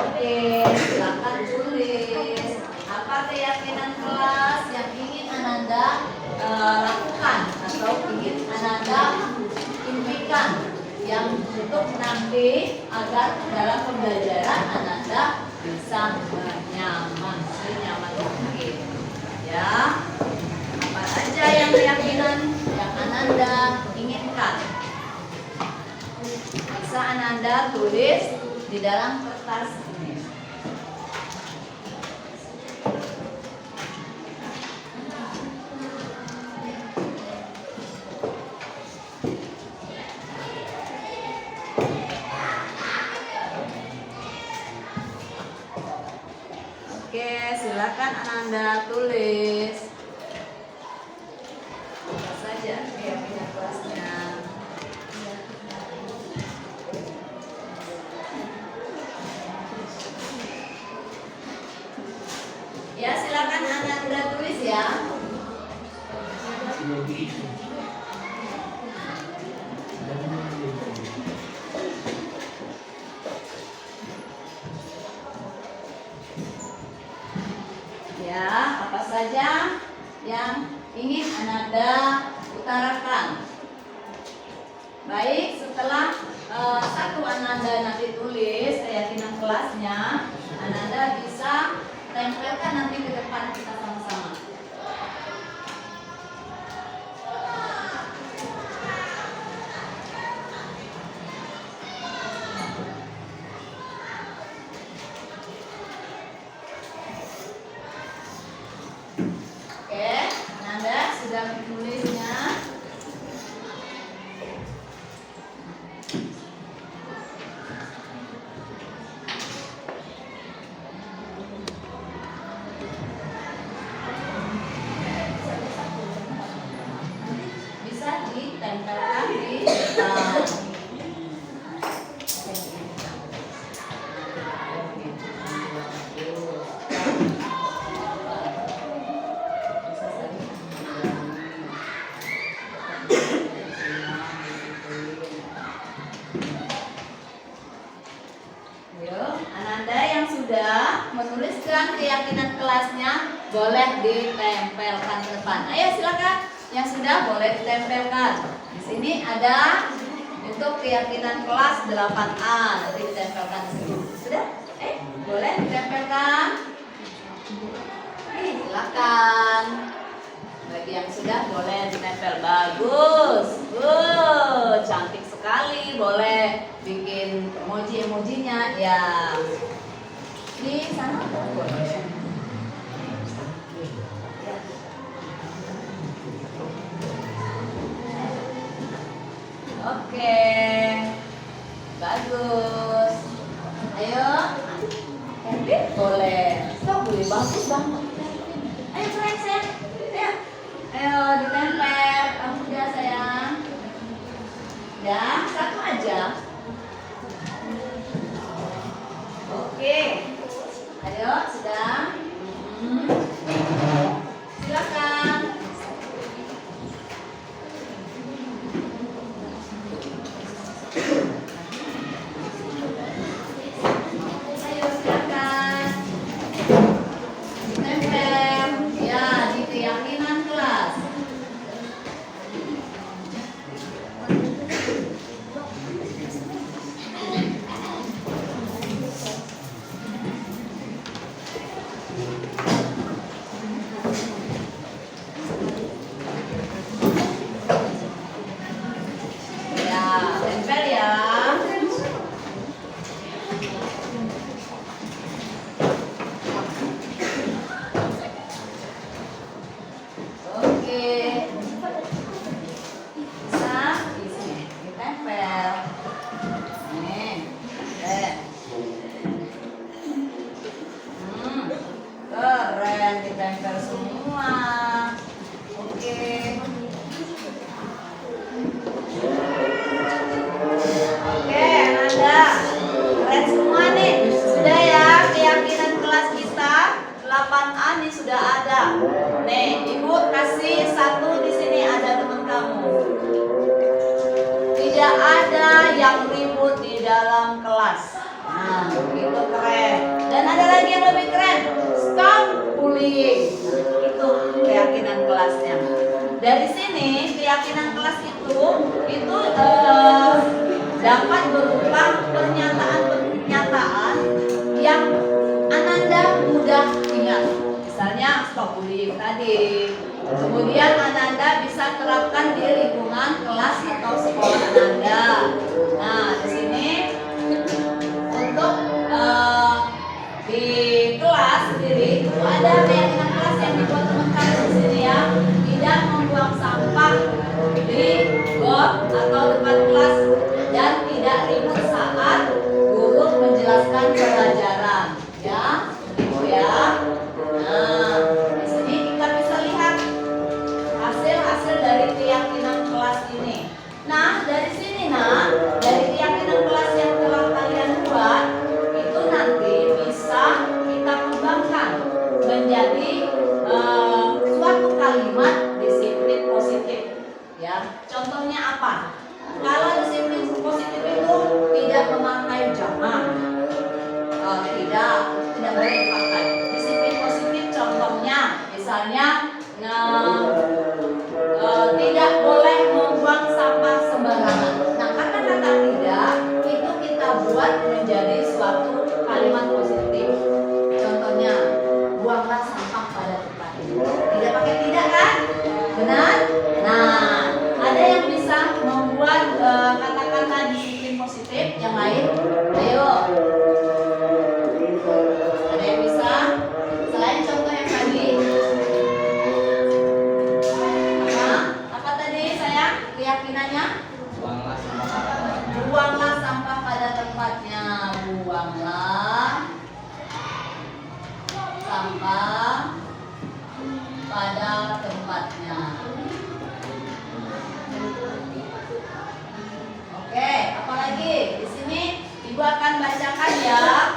Oke, silakan tulis. Apa keyakinan kelas yang ingin Ananda lakukan atau ingin Ananda impikan yang untuk nanti agar dalam pembelajaran Ananda bisa senyaman mungkin. Ya, apa saja yang keyakinan yang Ananda inginkan bisa Ananda tulis di dalam kertas ini. Oke, silakan Ananda tulis. Apa saja keyakinan kelasnya. saja yang ingin Ananda utarakan? Baik, setelah satu Ananda nanti tulis keyakinan kelasnya, Ananda bisa tempelkan nanti ke depan kita sama-sama. Oke, Ananda sudah menulisnya. Bisa ditempelkan di depan. Ayo, Ananda yang sudah menuliskan keyakinan kelasnya boleh ditempelkan ke depan. Ayo silakan, yang sudah boleh ditempelkan. Di sini ada untuk keyakinan kelas 8A, nanti ditempelkan di sini. Sudah? Boleh ditempelkan? Silakan. Bagi yang sudah boleh ditempel. Bagus. Cantik sekali. Boleh bikin emoji-emojinya ya. Di sana boleh. Ya. Oke. Bagus. Ayo. Kevin boleh. Stop boleh. Bagus banget. Ayo keren sayang. Ayo ditempel. Kamu udah sayang. Udah, satu aja. Oke. Ayo, sudah. Silakan. Ayo silakan. Ditempel. Ya, di keyakinan kelas. Ya, tempel ya. Oke. Bisa di sini ditempel. Nih. Keren ditempel semua. Oke. Oke, Ananda. Keren semua nih. Sudah ya, keyakinan kelas kita 8A nih sudah ada. Nih, Ibu kasih satu di sini ada teman kamu. Tidak ada yang ribut di dalam kelas. Nah, itu keren. Dan ada lagi yang lebih keren. Stop bullying. Itu keyakinan kelasnya. Dari sini keyakinan kelas itu dapat berupa pernyataan-pernyataan yang Ananda mudah ingat. Misalnya stop bullying tadi. Kemudian Ananda bisa terapkan di lingkungan kelas atau sekolah Ananda. Nah, di sini untuk di kelas sendiri itu ada keyakinan kelas yang dibuat teman-teman di sini ya. Tidak membuang sampah di got atau depan kelas dan tidak ribut saat guru menjelaskan pelajaran. Ya, begitu ya. Nah, di sini kita bisa lihat hasil-hasil dari keyakinan kelas ini. Nah, dari sini yang lain? Ayo. Ada yang bisa? Selain contoh yang tadi. Apa tadi sayang? Keyakinannya? Buanglah sampah pada tempatnya. Buanglah sampah pada tempatnya. Oke, apalagi di sini Ibu akan bacakan ya.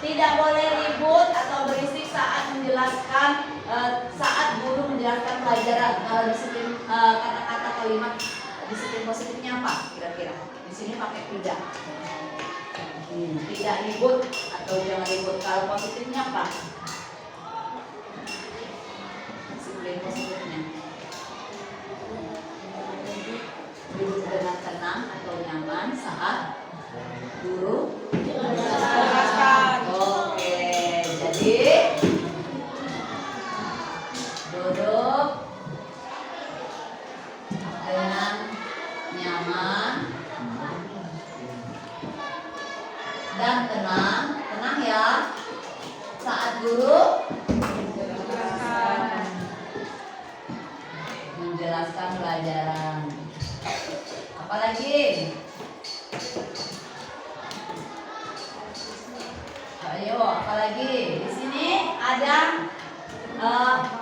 Tidak boleh ribut atau berisik saat menjelaskan, saat guru menjelaskan pelajaran. Kalau disiplin, kata-kata kalimat disiplin positifnya apa? Kira-kira di sini pakai tidak. Tidak ribut atau jangan ribut. Kalau positifnya apa? Disiplin positifnya. Duduk dengan tenang atau nyaman saat guru menjelaskan. Oke, jadi duduk dengan nyaman dan tenang ya saat guru menjelaskan pelajaran. Apalagi? Ayo, apalagi? Di sini ada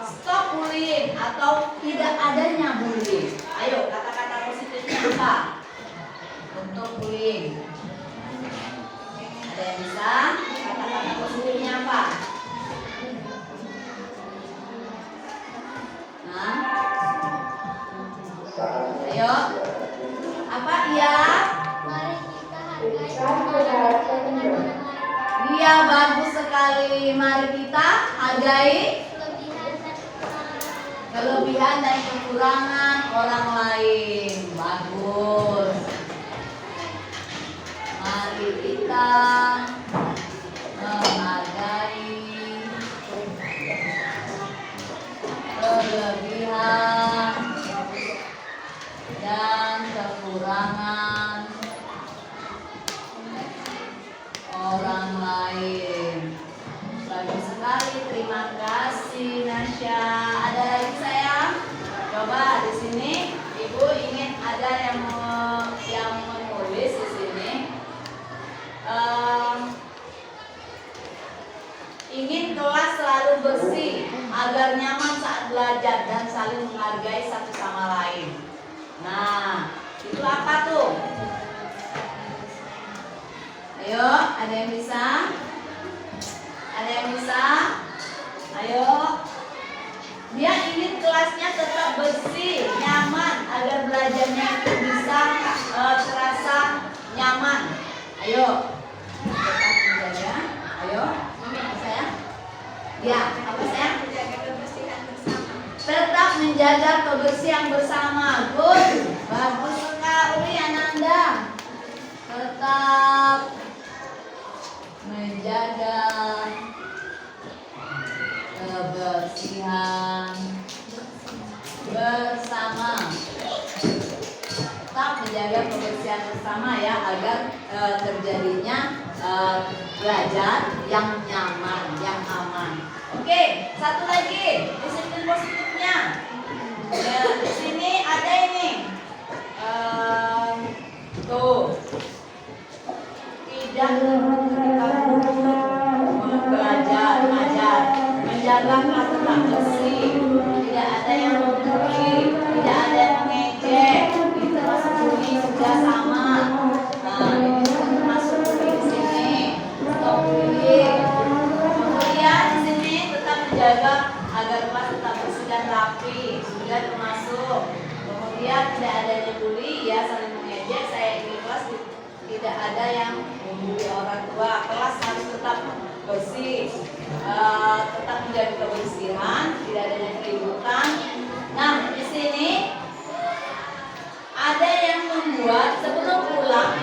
stop bullying atau tidak adanya bullying. Ayo, kata-kata positifnya apa untuk bullying? Ada yang bisa? Kata-kata positifnya apa? Nah, ayo, apa ya? Iya, bagus sekali. Mari kita hargai kelebihan dan kekurangan orang lain. Bagus. Mari kita menghargai kelebihan dan kekurangan orang lain. Bagus sekali, terima kasih Nasya. Ada lagi sayang? Coba di sini Ibu ingin ada yang menulis di sini. Ingin kelas selalu bersih agar nyaman saat belajar dan saling menghargai satu sama lain. Nah, itu apa tuh? Ayo, ada yang bisa? Ada yang bisa? Ayo. Dia ingin kelasnya tetap bersih, nyaman, agar belajarnya itu bisa terasa nyaman. Ayo. Tetap menjaga. Ayo. Apa sayang? Ya, apa sayang? Tetap menjaga kebersihan bersama. Good. Bagus sekali Ananda. Tetap menjaga kebersihan bersama. Tetap menjaga kebersihan bersama ya, agar terjadinya belajar yang nyaman, yang aman. Oke, satu lagi disiplin positifnya. Ya, di sini ada ini. Tuh. Tidak belajar, mengajar, menjaga kelas tetap bersih. Tidak ada yang membuli, tidak ada yang mengejek. Itu termasuk bullying sudah sama. Nah, ini termasuk bullying di sini. Stop bullying. Kemudian di sini tetap menjaga agar kelas tetap bersih dan rapi. Sudah termasuk. Kemudian tidak adanya bully ya, saling mengejek. Saya ingin kelas tidak ada yang membuli orang tua. Kelas harus tetap bersih, tetap menjaga kebersihan, tidak adanya keributan. Nah, di sini ada yang membuat sebelum pulang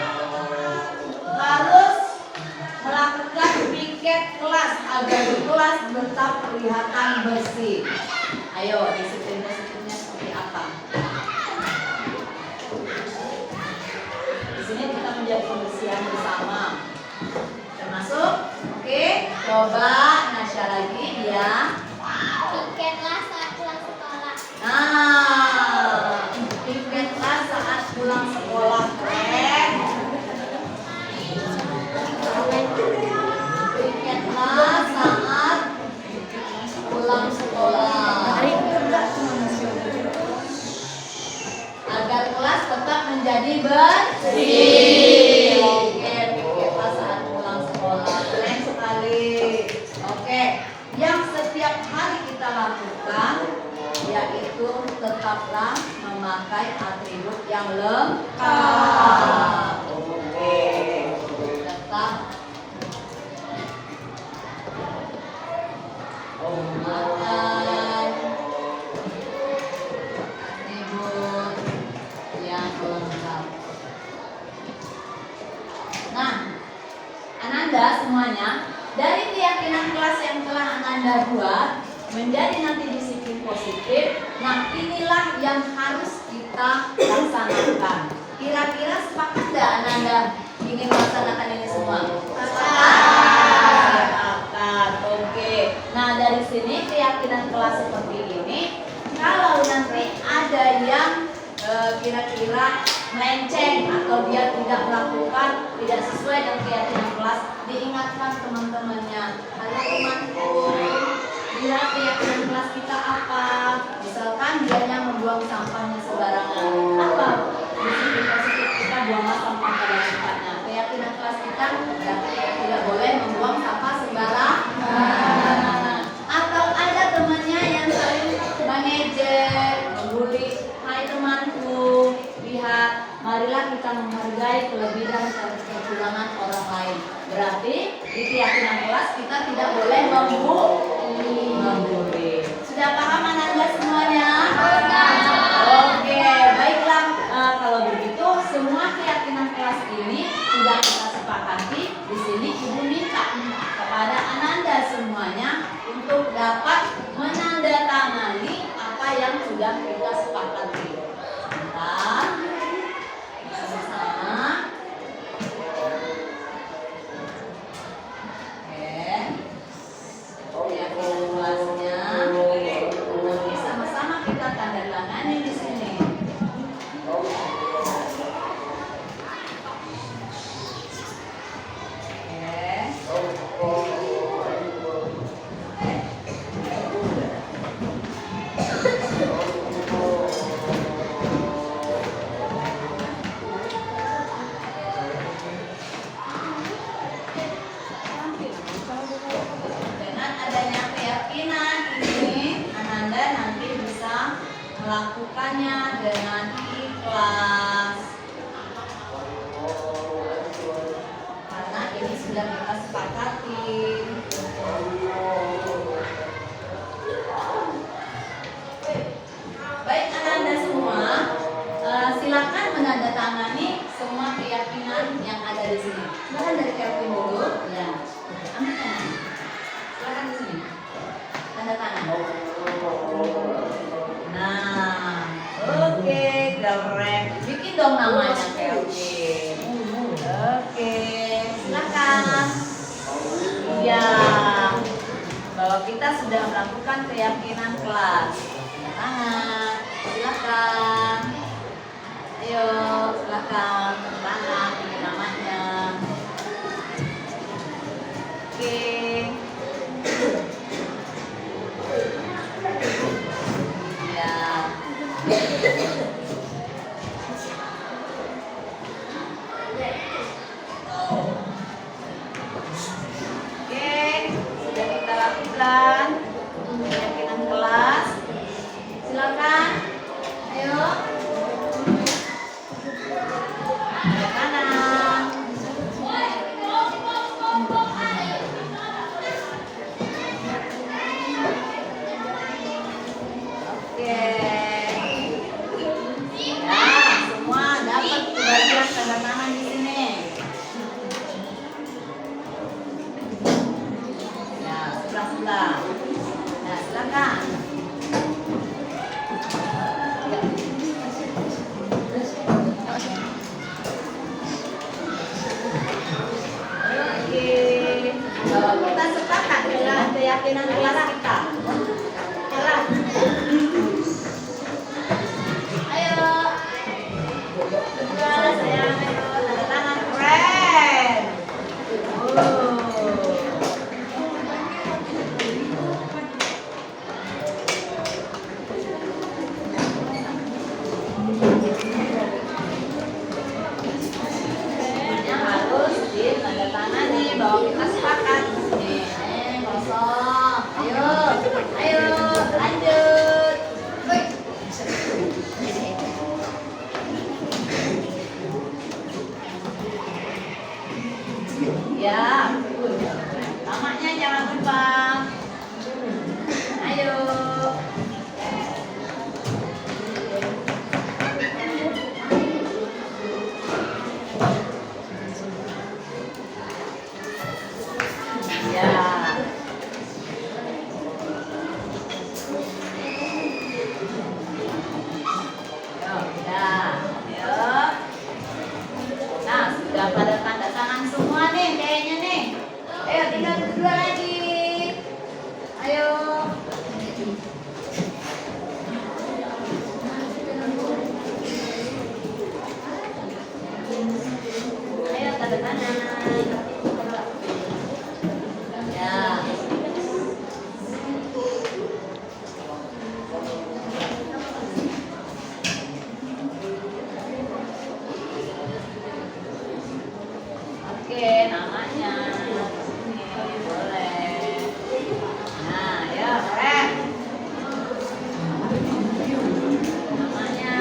harus melakukan piket kelas agar kelas tetap kelihatan bersih. Ayo, disiplin positifnya seperti apa? Di sini kita menjaga pembersihan bersama. Termasuk, oke, coba Nasya lagi dia. Tiketlah saat pulang sekolah. Nah, tiketlah saat pulang sekolah, keren. Tiketlah saat pulang sekolah. Agar kelas tetap menjadi bersih. Oke, tiketlah saat pulang sekolah. Keren sekali. Oke, yang setiap hari kita lakukan yaitu tetaplah memakai atribut yang lengkap. Oke, tetap memakai atribut yang lengkap. Nah, Ananda semuanya, dari keyakinan kelas yang telah Ananda buat menjadi nanti disiplin positif. Nah, inilah yang harus kita laksanakan. Kira-kira sepakat nggak Ananda ingin melaksanakan ini semua? Sepakat. Oke. Nah, dari sini keyakinan kelas seperti ini, kalau nanti ada yang kira-kira melenceng atau dia tidak melakukan, tidak sesuai dengan keyakinan kelas, diingatkan teman-temannya. Halo temanku, lihat keyakinan kelas kita apa? Misalkan dianya membuang sampahnya sembarangan. Apa? Disiplin positif kita buanglah sampah pada tempatnya. Keyakinan kelas kita tidak boleh membuang sampah sembarangan. Atau ada temannya yang sering mengejek, membuli. Hai temanku, lihat, marilah kita menghargai kelebihan dan kekurangan orang lain. Berarti di keyakinan kelas kita tidak boleh membuli. Sudah paham Ananda semuanya? Oke, baiklah. Kalau begitu semua keyakinan kelas ini sudah kita sepakati. Di sini Ibu minta kepada Ananda semuanya untuk dapat menandatangani apa yang sudah kita sepakati. Bentar, sama-sama. Oke, kelasnya. Nanti sama-sama kita tanda tangani di sini. Dengan adanya keyakinan ini, Ananda nanti bisa melakukannya dengan ikhlas. Karena ini sudah kita sepakati. Baik Ananda semua, silakan menandatangani semua keyakinan yang ada di sini. Silakan dari Kevin dulu. Ya. Ambil tangan. Silakan di sini. Tanda tangan. Nah, oke, keren. Bikin dong namanya Kevin. Oke, silakan. Iya. Bahwa kita sudah melakukan keyakinan kelas. Tanda tangan. Silakan. Ayo, silakan. Tanda tangan. Bikin namanya. Oke. Ya. Oke, sudah kita lakukan keyakinan kelas. Silakan. Ayo. Ke kanan. Oke. Ya, semua dapat kebagian tanda tangan di sini. Ya, sebelah-sebelah. Ya. Tamaknya jangan lupa. Ayo. Ya. Nah, sudah pada tanda tangan semua nih kayaknya nih. Ayo tinggal berdua lagi. Ayo. Ayo tanda tangan. Ya. Oke, namanya. Ini boleh. Nah, ya, keren. Namanya.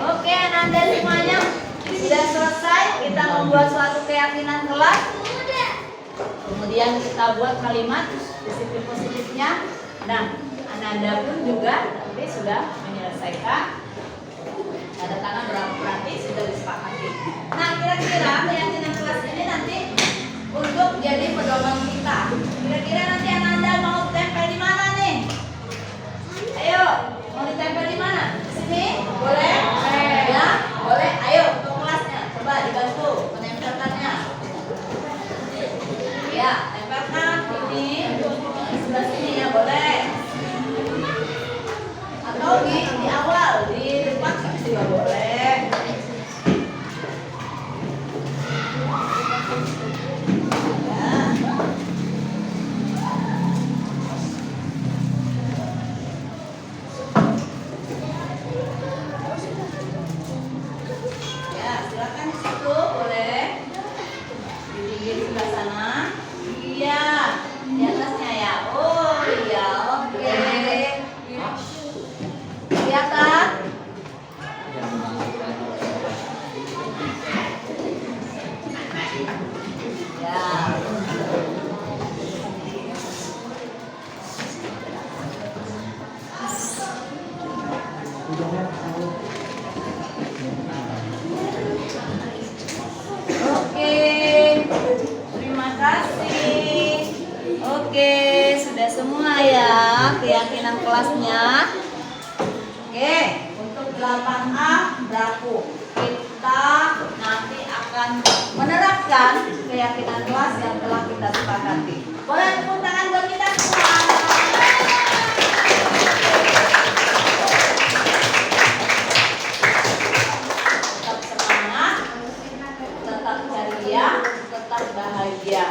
Oke, Ananda semuanya sudah selesai. Kita membuat suatu keyakinan kelas. Kemudian kita buat kalimat disiplin positifnya. Nah, Ananda pun juga nanti sudah menyelesaikan. Tanda tangan berarti sudah disepakati. Nah, kira-kira keyakinan kelas ini nanti untuk jadi pedoman kita. Kira-kira nanti Ananda mau tempel di mana nih? Ayo, mau ditempel di mana? Di sini? Boleh? Ya, boleh. Ayo untuk kelasnya, coba dibantu menempelkannya. Ya, tempelkan ini di sebelah sini ya, boleh. Atau di awal, di depan juga boleh. Ya, silakan di situ boleh. Di pinggir sebelah sana. Iya, di atasnya ya. Oh iya, oke. Kelihatan? Ya. Oke, terima kasih. Oke, sudah semua ya keyakinan kelasnya. Oke, untuk 8A berlaku. Kita nanti akan menerapkan keyakinan kelas yang telah kita sepakati. Boleh tepuk tangan buat kita semua. Tetap semangat, tetap ceria, tetap bahagia.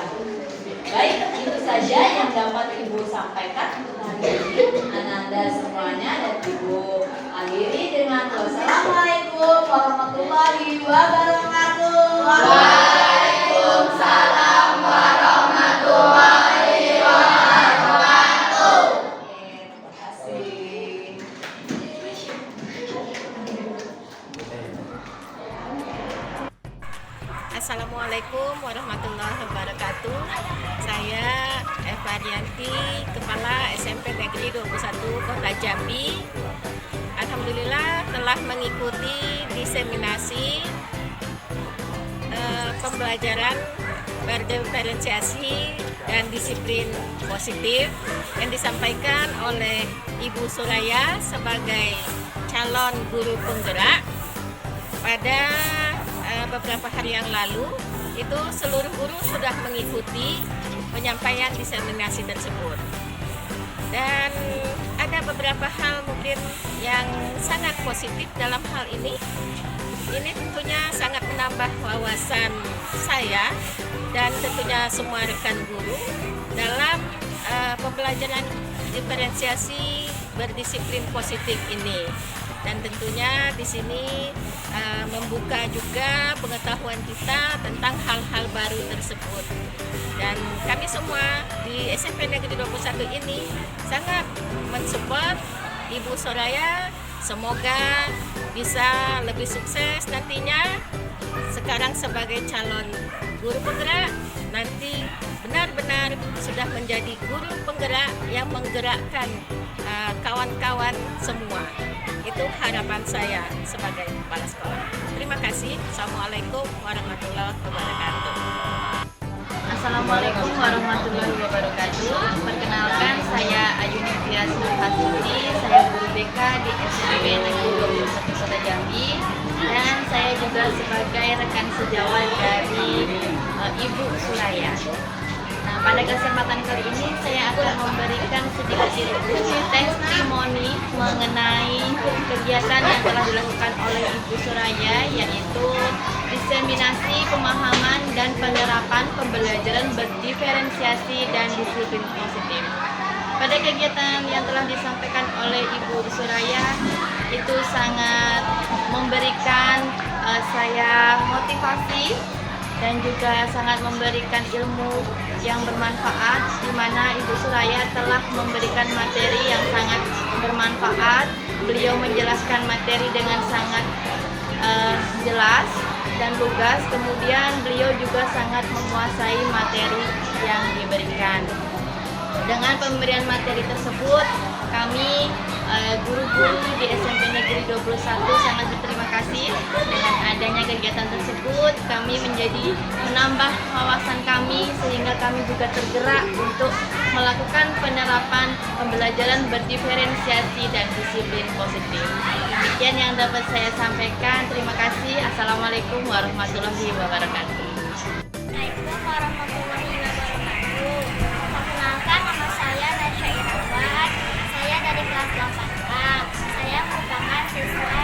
Baik, itu saja yang dapat Ibu sampaikan untuk hari ini. Ananda semuanya dan Ibu akhiri dengan wassalamualaikum warahmatullahi wabarakatuh. Waalaikumsalam warahmatullahi wabarakatuh. Terima kasih. Assalamualaikum warahmatullahi wabarakatuh. Saya Eva Rianti, Kepala SMP Negeri 21 Kota Jambi. Alhamdulillah telah mengikuti diseminasi pembelajaran berdiferensiasi dan disiplin positif yang disampaikan oleh Ibu Suraya sebagai calon guru penggerak pada beberapa hari yang lalu. Itu seluruh guru sudah mengikuti penyampaian diseminasi tersebut, dan ada beberapa hal mungkin yang sangat positif dalam hal ini. Ini tentunya sangat menambah wawasan saya dan tentunya semua rekan guru dalam pembelajaran diferensiasi berdisiplin positif ini. Dan tentunya di sini membuka juga pengetahuan kita tentang hal-hal baru tersebut. Dan kami semua di SMP Negeri 21 ini sangat mensupport Ibu Soraya. Semoga bisa lebih sukses nantinya. Sekarang sebagai calon guru penggerak, nanti benar-benar sudah menjadi guru penggerak yang menggerakkan kawan-kawan semua. Itu harapan saya sebagai kepala sekolah. Terima kasih. Assalamualaikum warahmatullahi wabarakatuh. Assalamualaikum warahmatullahi wabarakatuh. Perkenalkan, saya Ayuni Firas Nurhasuti. Saya guru BK di SMP Negeri 21 Kota Jambi, dan saya juga sebagai rekan sejawat dari Ibu Suraya. Nah, pada kesempatan kali ini saya akan memberikan sedikit testimoni mengenai kegiatan yang telah dilakukan oleh Ibu Suraya, yaitu diseminasi pemahaman dan penerapan pembelajaran berdiferensiasi dan disiplin positif. Pada kegiatan yang telah disampaikan oleh Ibu Suraya itu sangat memberikan saya motivasi dan juga sangat memberikan ilmu yang bermanfaat, di mana Ibu Suraya telah memberikan materi yang sangat bermanfaat. Beliau menjelaskan materi dengan sangat jelas dan lugas, kemudian beliau juga sangat menguasai materi yang diberikan. Dengan pemberian materi tersebut, kami guru-guru di SMP Negeri 21 sangat berterima kasih. Dengan adanya kegiatan tersebut, kami menjadi menambah wawasan kami, sehingga kami juga tergerak untuk melakukan penerapan pembelajaran berdiferensiasi dan disiplin positif. Demikian yang dapat saya sampaikan. Terima kasih. Assalamualaikum warahmatullahi wabarakatuh. Assalamualaikum warahmatullahi wabarakatuh. Perkenalkan, nama saya Nasya Irawan. Saya dari kelas 8A. Saya merupakan siswa